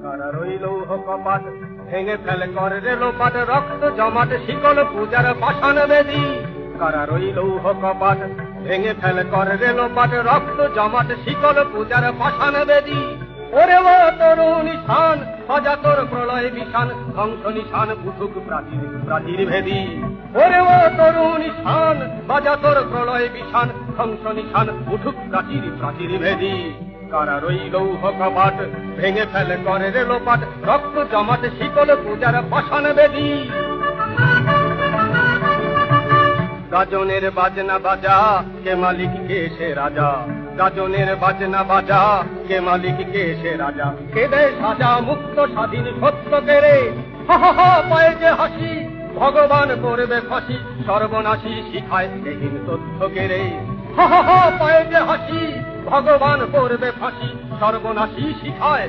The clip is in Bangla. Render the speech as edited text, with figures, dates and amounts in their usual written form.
কারা রইল কপাট ভেঙে ফেলে করে রে লোপাট রক্ত জমাট শিকল পূজার পাষাণ বেদী কারা রইল কপাট ভেঙে ফেলে করে রে লোপাট রক্ত জমাট শিকল পূজার পাষাণ বেদী ওরে ও তরুণ নিশান সজা তোর প্রলয় বিশান ধ্বংস নিশান উঠুক প্রাচীর ভেদী ওরে ও তরুণ নিশান বাজা তোর প্রলয় বিশান ধ্বংস নিশান উঠুক প্রাচীর ভেদী কারা রইল কপাট ভেঙে ফেলে করে রে লোপাট রক্ত জমাট শিকল পূজার পাষাণ বেদী গাজনের বাজনা বাজা কে মালিক কে সে রাজা গাজনের বাজনা বাজা কে মালিক কে সে রাজা কে দেয় সাজা মুক্ত স্বাধীন সত্য কেড়ে হা হা হা পায়ে যে হাসি ভগবান করবে ফাঁসি সর্বনাশী শিখায় এহীন তথ্য কেড়ে হা হা হা পায়ে যে হাসি ভগবান করবে ফাঁসি সর্বনাশী শিখায়